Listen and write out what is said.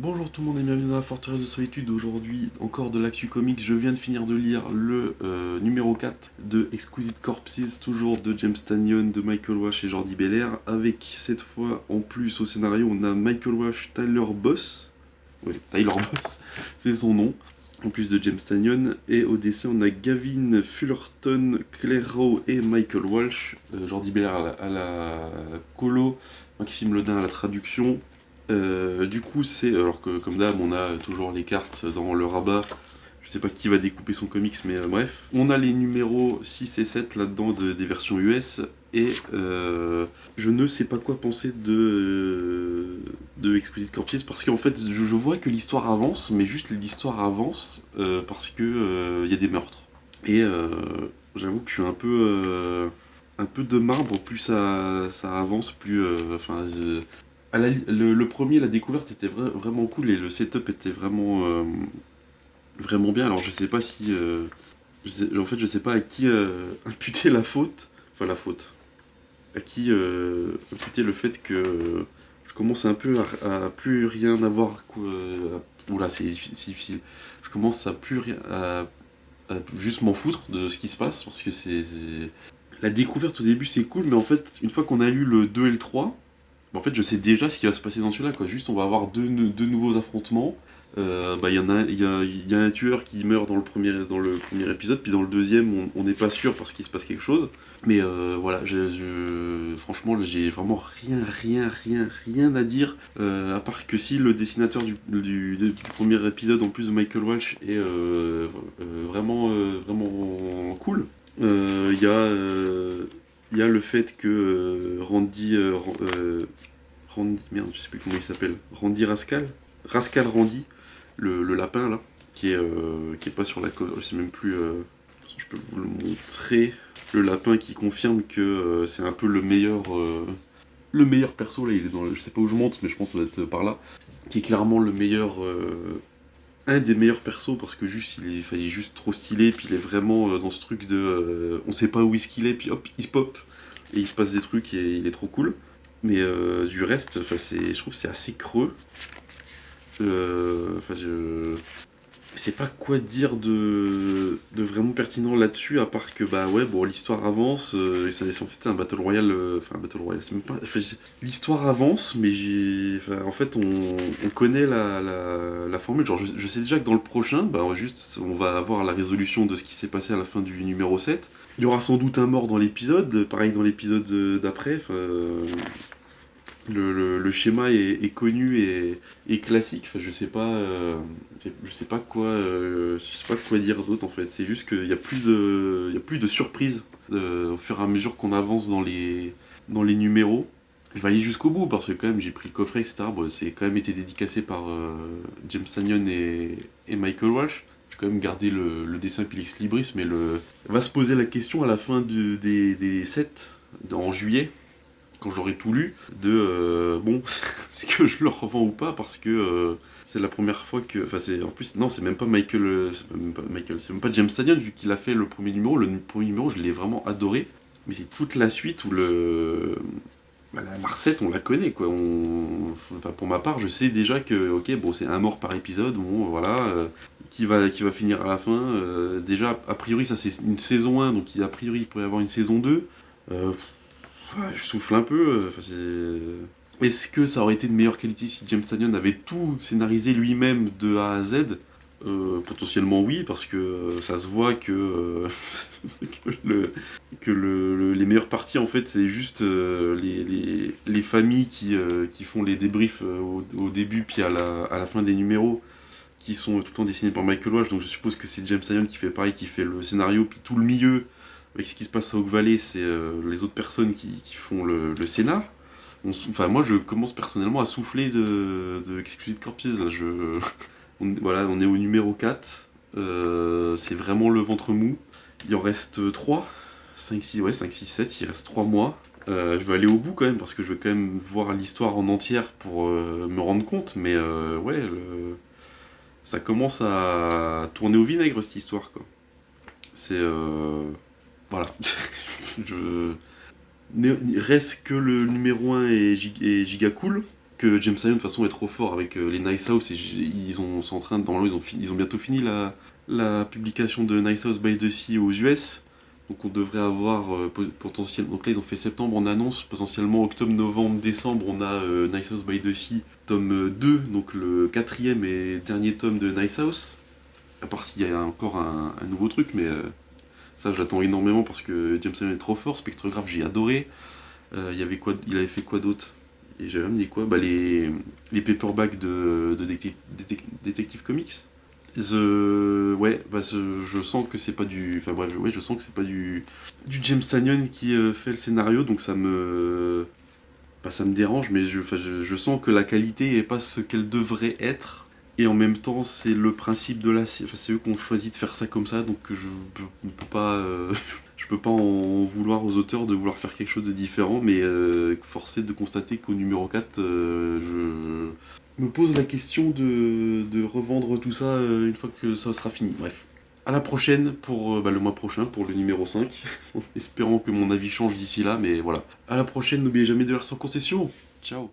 Bonjour tout le monde et bienvenue dans la Forteresse de Solitude. Aujourd'hui, encore de l'actu comics. Je viens de finir de lire le numéro 4 de Exquisite Corpses, toujours de James Tynion, de Michael Wash et Jordi Belair. Avec cette fois, en plus au scénario, on a Michael Wash, Tyler Boss. Oui, Tyler Boss, c'est son nom. En plus de James Tynion. Et au dessin, on a Gavin Fullerton, Claire Rowe et Michael Walsh. Jordi Belair à la colo, Maxime Ledin à la traduction. Du coup, c'est. Alors que, comme d'hab, on a toujours les cartes dans le rabat. Je sais pas qui va découper son comics, mais bref. On a les numéros 6 et 7 là-dedans des versions US. Et je ne sais pas quoi penser de Exquisite Corpses parce qu'en fait, je vois que l'histoire avance, mais juste l'histoire avance parce que y a des meurtres. Et j'avoue que je suis un peu de marbre, plus ça avance, plus. Enfin, le premier, la découverte était vraiment cool et le setup était vraiment bien. Alors je sais pas si. En fait, je sais pas à qui imputer la faute. Enfin, la faute. À qui imputer le fait que je commence un peu à plus rien avoir. Oula, c'est difficile. Je commence à plus rien. À juste m'en foutre de ce qui se passe parce que la découverte au début c'est cool, mais en fait, une fois qu'on a lu le 2 et le 3, en fait, je sais déjà ce qui va se passer dans celui-là, quoi. Juste, on va avoir deux nouveaux affrontements. Il y a un tueur qui meurt dans le premier épisode, puis dans le deuxième, on n'est pas sûr parce qu'il se passe quelque chose. Mais voilà, franchement, j'ai vraiment rien à dire. À part que si le dessinateur du premier épisode, en plus de Michael Walsh, est vraiment cool. Il y a le fait que Randy, merde, je sais plus comment il s'appelle, Randy Rascal Randy, le lapin là, qui est pas sur la cover, je sais même plus, je peux vous le montrer, le lapin qui confirme que c'est un peu le meilleur perso là, il est dans je sais pas où je monte, mais je pense que ça va être par là, qui est clairement le meilleur, un des meilleurs persos parce que juste il est juste trop stylé, puis il est vraiment dans ce truc de, on sait pas où est-ce qu'il est, puis hop, il se pop, et il se passe des trucs et il est trop cool. Mais du reste, je trouve que c'est assez creux. Je sais pas quoi dire de vraiment pertinent là-dessus, à part que bah ouais, bon, l'histoire avance, et ça c'est en fait un Battle Royale, enfin un Battle Royale, c'est même pas, enfin, l'histoire avance, mais en fait on connaît la formule, genre je sais déjà que dans le prochain, bah on va avoir la résolution de ce qui s'est passé à la fin du numéro 7. Il y aura sans doute un mort dans l'épisode, pareil dans l'épisode d'après, le schéma est connu et classique. Enfin, je sais pas quoi dire d'autre en fait. C'est juste qu'il y a il y a plus de surprises au fur et à mesure qu'on avance dans les numéros. Je vais aller jusqu'au bout parce que quand même j'ai pris le coffret, etc. Bon, c'est quand même été dédicacé par James Tynion et Michael Walsh. J'ai quand même gardé le dessin puis l'ex libris, mais va se poser la question à la fin des 7 en juillet, quand j'aurai tout lu, de bon, c'est que je le revends ou pas parce que c'est la première fois que. Enfin, c'est en plus, non, c'est même pas Michael. C'est même pas James Tynion vu qu'il a fait le premier numéro. Le premier numéro, je l'ai vraiment adoré, mais c'est toute la suite où la recette, on la connaît quoi. Enfin, pour ma part, je sais déjà que, ok, bon, c'est un mort par épisode, bon, voilà, qui va finir à la fin. Déjà, a priori, ça c'est une saison 1, donc a priori, il pourrait y avoir une saison 2. Euh, Ouais, je souffle un peu. Est-ce que ça aurait été de meilleure qualité si James Tynion avait tout scénarisé lui-même de A à Z? Potentiellement oui, parce que ça se voit que, les meilleures parties, en fait, c'est juste les familles qui font les débriefs au début, puis à la fin des numéros, qui sont tout le temps dessinés par Michael Wash. Donc je suppose que c'est James Tynion qui fait pareil, qui fait le scénario, puis tout le milieu avec ce qui se passe à Oak Valley, c'est les autres personnes qui font le scénar. Enfin, moi, je commence personnellement à souffler de Exquisite Corpses. Là, voilà, on est au numéro 4. C'est vraiment le ventre mou. Il en reste 3. 5 6 ouais, 5 6 7 il reste 3 mois. Je vais aller au bout quand même, parce que je veux quand même voir l'histoire en entière pour me rendre compte. Mais ouais, ça commence à tourner au vinaigre cette histoire, quoi. C'est. Voilà. je... Reste que le numéro 1 est giga cool, que James Ryan de toute façon est trop fort avec les Nice House et sont en train normalement ils ont bientôt fini la publication de Nice House by the Sea aux US. Donc on devrait avoir potentiellement. Donc là ils ont fait septembre en annonce, potentiellement octobre, novembre, décembre on a Nice House by the Sea tome 2, donc le quatrième et dernier tome de Nice House. À part s'il y a encore un nouveau truc, mais ça j'attends énormément parce que James Ryan est trop fort. Spectrograph j'ai adoré. Il avait fait quoi d'autre? Et j'avais amené quoi? Bah les paperbacks de Detective Comics. Ouais, bah je sens que c'est pas du. Enfin bref, ouais, je sens que c'est pas du James Tynion qui fait le scénario, donc ça me dérange, mais je sens que la qualité est pas ce qu'elle devrait être. Et en même temps, c'est le principe de la série. Enfin, c'est eux qui ont choisi de faire ça comme ça, donc ne peux pas, je peux pas en vouloir aux auteurs de vouloir faire quelque chose de différent, mais forcé de constater qu'au numéro 4, je me pose la question de revendre tout ça une fois que ça sera fini. Bref. À la prochaine pour le mois prochain, pour le numéro 5. Espérons que mon avis change d'ici là, mais voilà. À la prochaine, n'oubliez jamais de l'air sans concession. Ciao.